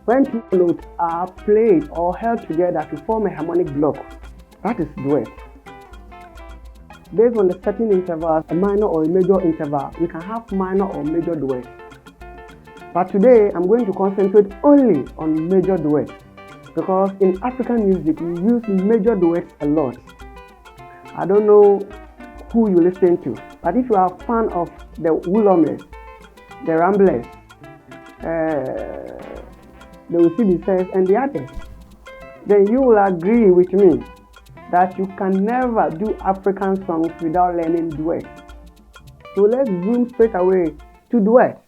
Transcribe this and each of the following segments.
when two notes are played or held together to form a harmonic block. That is duet. Based on the certain intervals, a minor or a major interval, we can have minor or major duets. But today, I'm going to concentrate only on major duets because in African music, we use major duets a lot. I don't know who you listen to, but if you are a fan of the Woolomers, the Ramblers, the Usibises, and the others, then you will agree with me that you can never do African songs without learning duets. So let's zoom straight away to duets.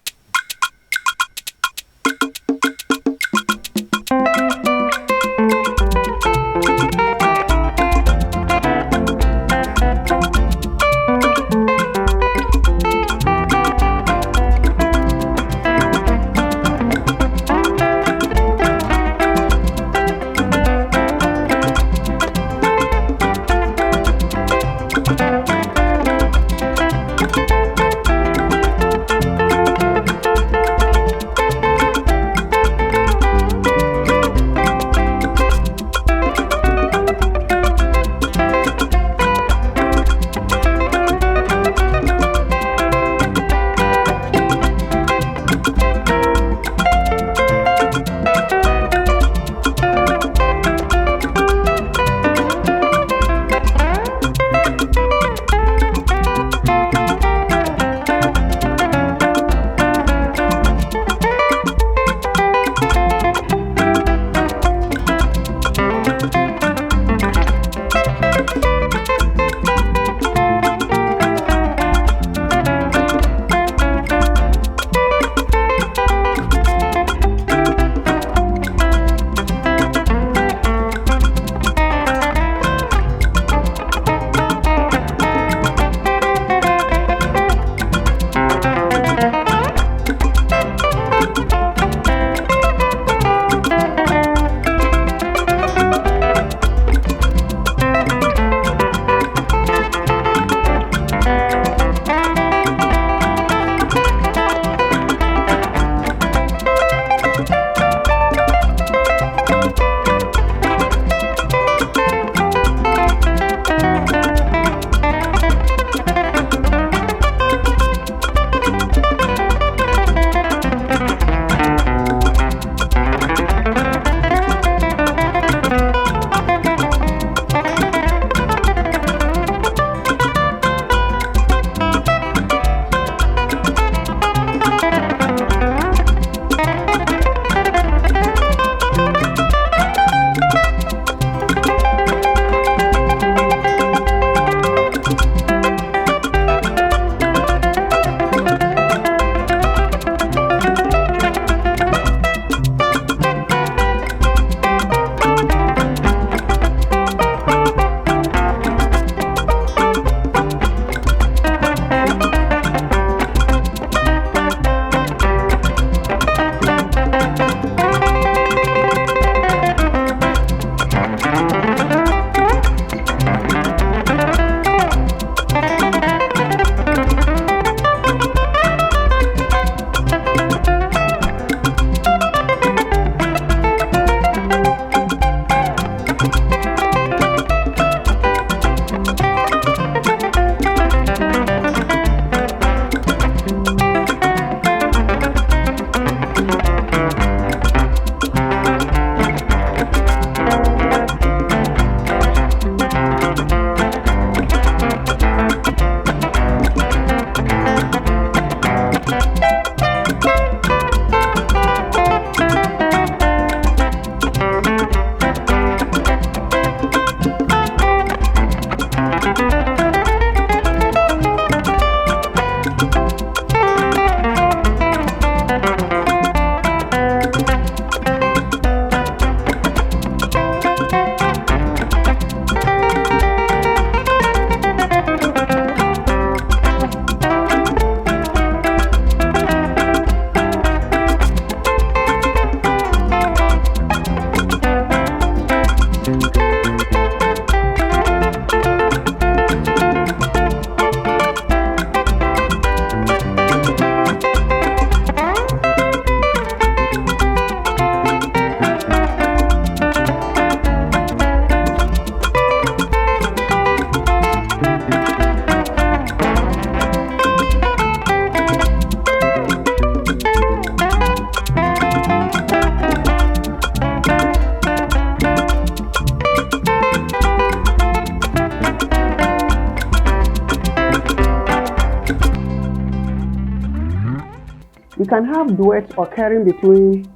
can have duets occurring between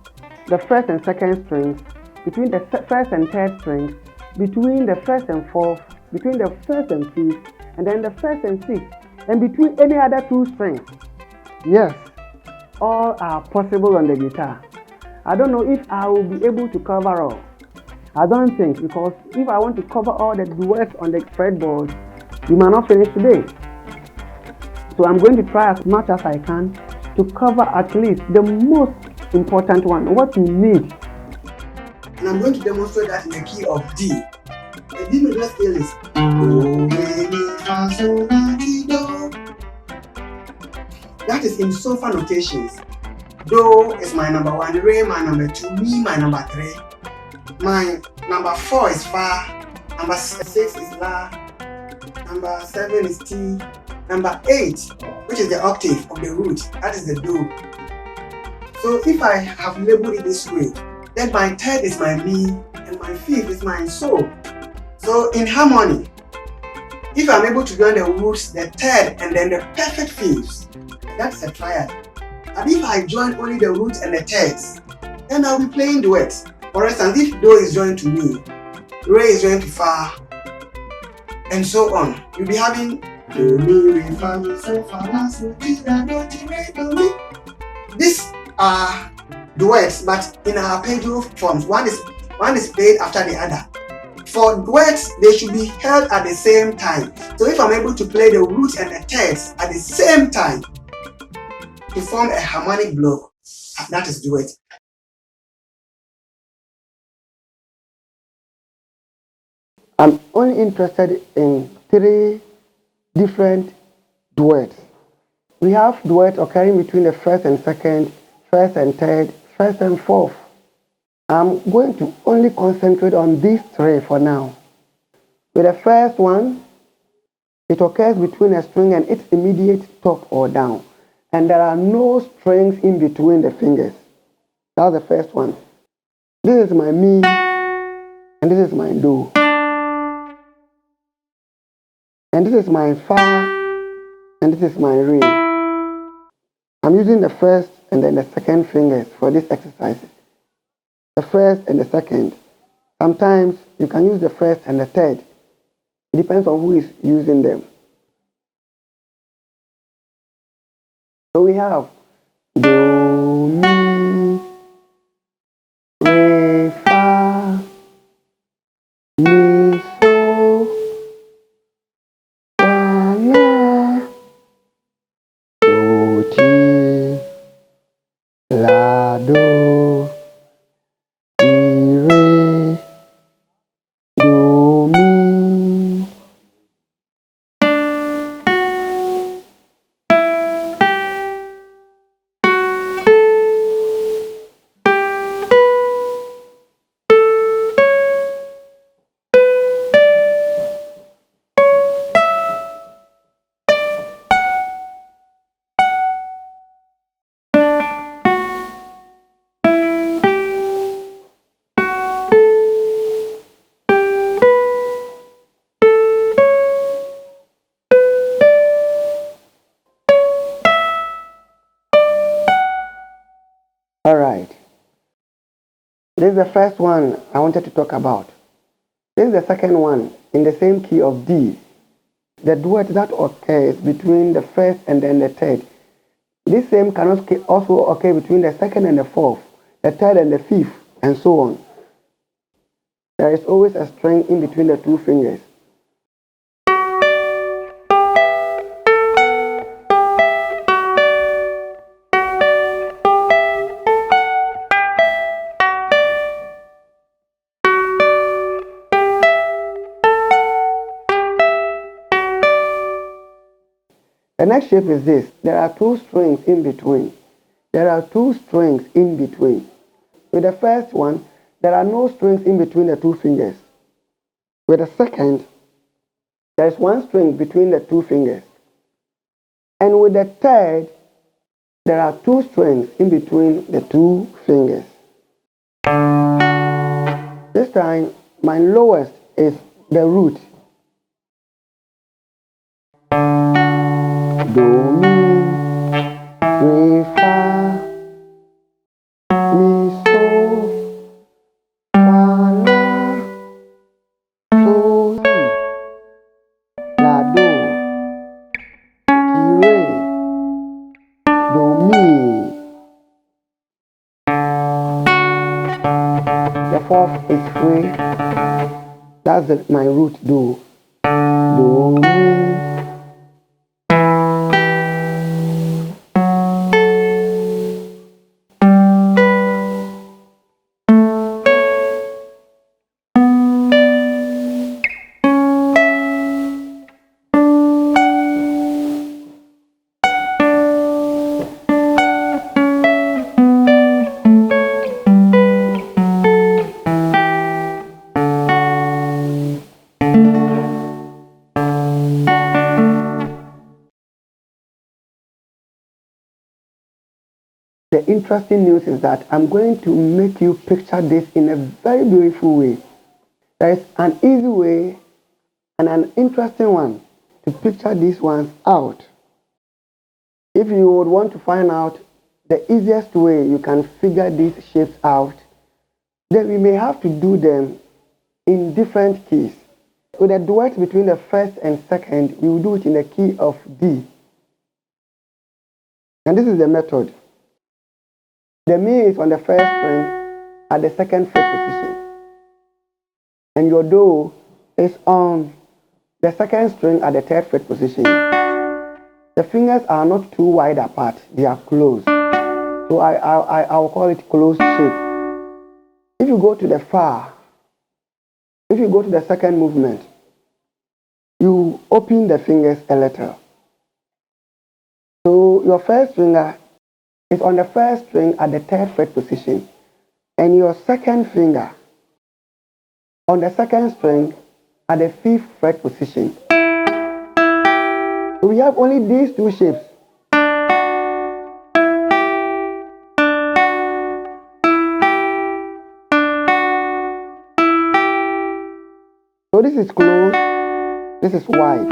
the first and second strings, between the first and third strings, between the first and fourth, between the first and fifth, and then the first and sixth, and between any other two strings. Yes, all are possible on the guitar. I don't know if I will be able to cover all. I don't think, because if I want to cover all the duets on the fretboard, we might not finish today. So I'm going to try as much as I can to cover at least the most important one, what you need. And I'm going to demonstrate that in the key of D. The D major scale is Do, Re, Mi, Fa, Sol, La, Ti, Do. That is in solfa notations. Do is my number 1, Re my number 2, Mi my number 3. My number 4 is Fa, number 6 is La, number 7 is Ti, number 8, which is the octave of the root, that is the Do. So if I have labeled it this way, then my third is my Mi and my fifth is my Sol. So in harmony, if I'm able to join the roots, the third, and then the perfect fifths, that's a triad. And if I join only the roots and the thirds, then I'll be playing duets. For instance, if Do is joined to Mi, Re is joined to Fa, and so on, you'll be having Do, Mi, Re, Fa, Mi, Sol, Fa, La, Sol, Ti, La, Do, Ti, Re, Do, Mi. These are duets, but in arpeggio forms. One is played after the other. For duets, they should be held at the same time. So if I'm able to play the roots and the thirds at the same time to form a harmonic block, that is duet. I'm only interested in 3 different duets. We have duets occurring between the first and second, first and third, first and fourth. I'm going to only concentrate on these 3 for now. With the first one, it occurs between a string and its immediate top or down, and there are no strings in between the fingers. That's the first one. This is my Mi, and this is my Do. And this is my Fa, and this is my Re. I'm using the first and then the second fingers for this exercise. The first and the second. Sometimes you can use the first and the third. It depends on who is using them. So we have Do, Mi, Re, Fa, Mi, Sol, La, La, Do, Ti, La, Do, Ti, Re, Do, Mi. Alright, this is the first one I wanted to talk about. This is the second one in the same key of D. The duet that occurs between the first and then the third. This same can also occur between the second and the fourth, the third and the fifth, and so on. There is always a string in between the 2 fingers. The next shape is this. There are 2 strings in between. There are 2 strings in between. With the first one, there are no strings in between the 2 fingers. With the second, there is 1 string between the 2 fingers. And with the third, there are 2 strings in between the 2 fingers. This time, my lowest is the root. Do, Mi, Re, Fa, The fourth is free. That's my root do. Do, mi. The interesting news is that I'm going to make you picture this in a very beautiful way. There is an easy way and an interesting one to picture these ones out. If you would want to find out the easiest way you can figure these shapes out, then we may have to do them in different keys. With a duet between the first and second, we will do it in the key of D. And this is the method. The mi is on the first string at the second fret position. And your do is on the second string at the third fret position. The fingers are not too wide apart, they are close. So I will call it closed shape. If you go to the fa, if you go to the second movement, you open the fingers a little. So your first finger is on the first string at the third fret position, and your second finger on the second string at the fifth fret position. So we have only these two shapes. So this is closed, this is wide,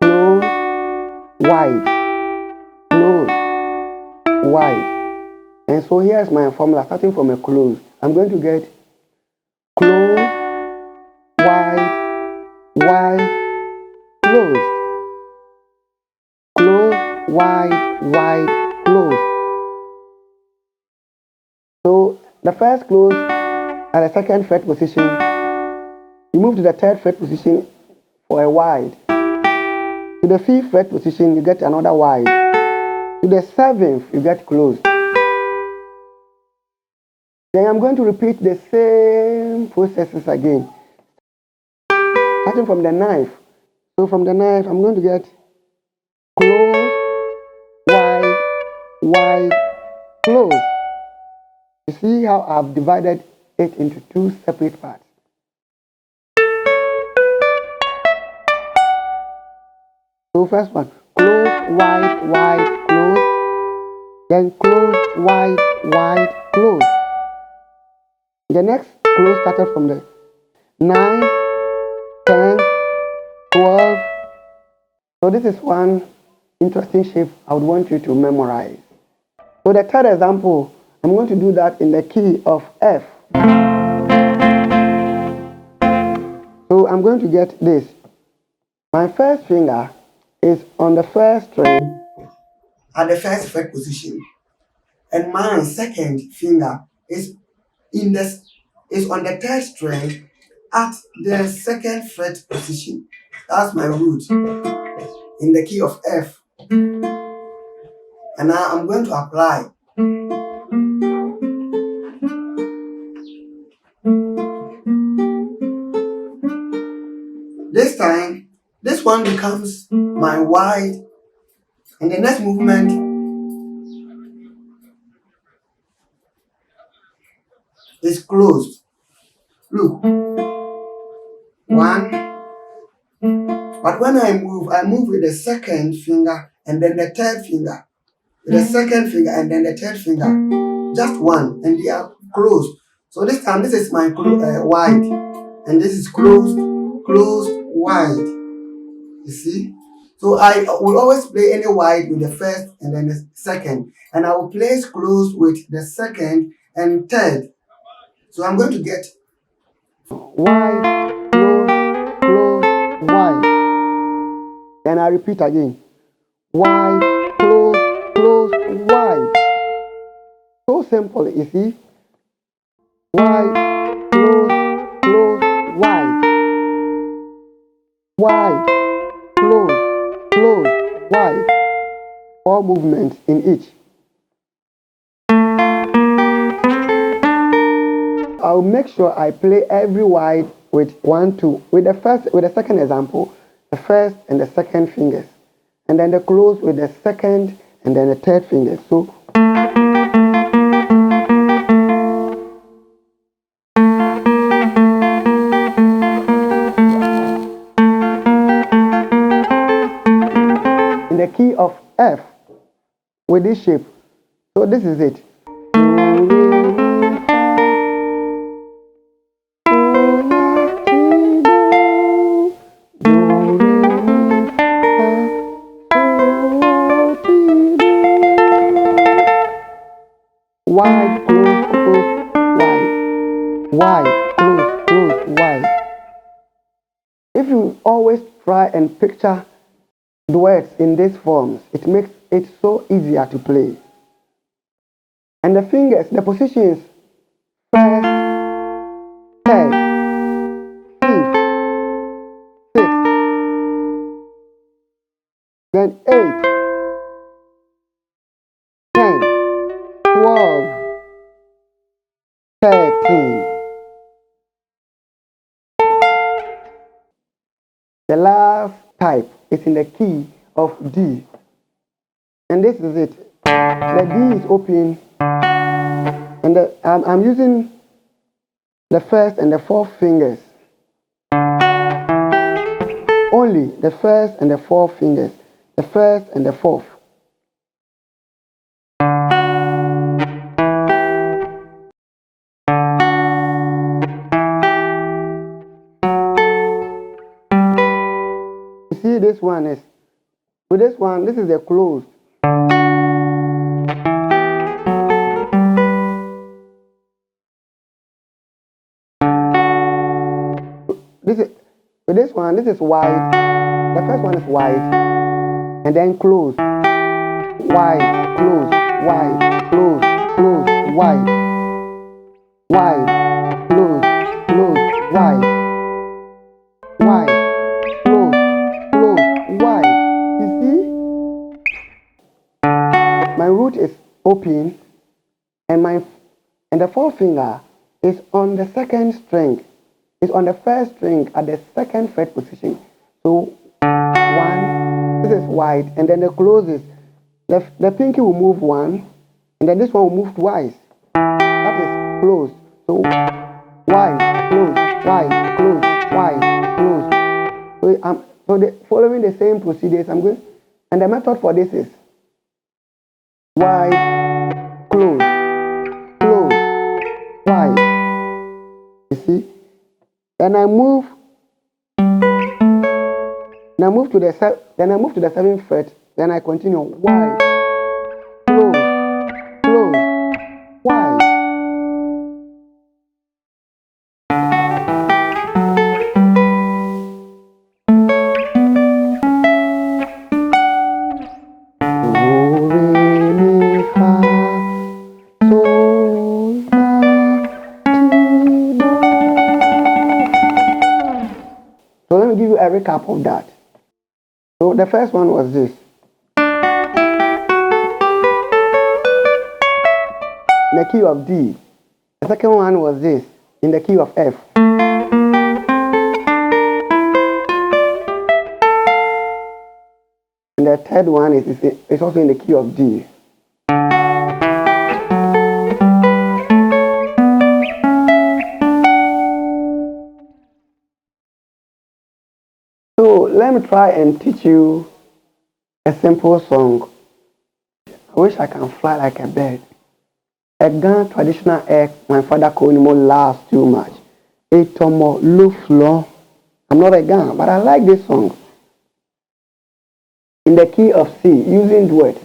closed, wide, closed, wide. And so here's my formula starting from a close. I'm going to get close, wide, wide, close. Close, wide, wide, close. So the first close at the second fret position, you move to the third fret position for a wide. To the fifth fret position, you get another wide. To the seventh, you get closed. Then I'm going to repeat the same processes again. Starting from the ninth. So from the ninth, I'm going to get close, wide, wide, close. You see how I've divided it into two separate parts. So first one, close, wide, wide, close. Then close, wide, wide, close. The next close started from the 9, 10, 12. So this is one interesting shape I would want you to memorize. So the third example, I'm going to do that in the key of F. So I'm going to get this. My first finger is on the first string at the first fret position, and my second finger is on the third string at the second fret position. That's my root in the key of F. And now I'm going to apply. This time, this one becomes my wide, and the next movement is closed. Look, one. But when I move with the second finger and then the third finger. With the second finger and then the third finger. Just one, and they are closed. So this time, this is my wide, and this is closed, closed, wide. You see? So I will always play any wide with the first and then the second, and I will place closed with the second and third. So I'm going to get wide, close, close, wide. Then I repeat again. Wide, close, close, wide. So simple, you see. wide, close, close, wide, wide, close, wide. 4 movements in each. I'll make sure I play every wide with 1, 2. With the second example, the first and the second fingers, and then the close with the second and then the third finger. So in the key of F with this shape. So this is it. Wide, close, wide. Wide, close, wide. If you always try and picture duets in these forms, it makes it so easier to play. And the fingers, the positions, first, third, fifth, sixth, then 8, 10, 12, 13. The last type is in the key of D. And this is it. The D is open. And I'm using the first and the fourth fingers. Only the first and the fourth fingers. The first and the fourth. You see, this one is, with this one, this is the closed. With this one, this is wide. The first one is wide, and then close. Wide, close, wide, close, wide. Wide, close, wide. Wide, close, wide. You see? My root is open, and the fourth finger is on the second string. It's on the first string at the second fret position. So 1, this is wide, and then the close is, the pinky will move 1, and then this one will move twice. That is close. So wide, close, wide, close, wide, close. So following the same procedures, I'm going, and the method for this is wide, close, wide. You see? Then I move to the 7th fret. Then I continue wide, close, wide. Do, re, mi, fa, sol, la, ti, do. So let me give you a recap of that. So the first one was this. In the key of D. The second one was this, in the key of F. And the third one is also in the key of D. So let me try and teach you a simple song. I wish I can fly like a bird. A Ghana traditional air my father called me laughs too much. Etomo Luflo. I'm not a Ghana, but I like this song. In the key of C, using duet.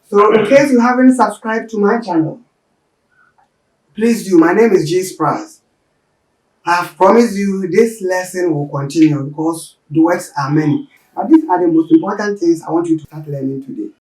So in case you haven't subscribed to my channel, please do. My name is Georgespratz. I have promised you this lesson will continue because duets are many. But these are the most important things I want you to start learning today.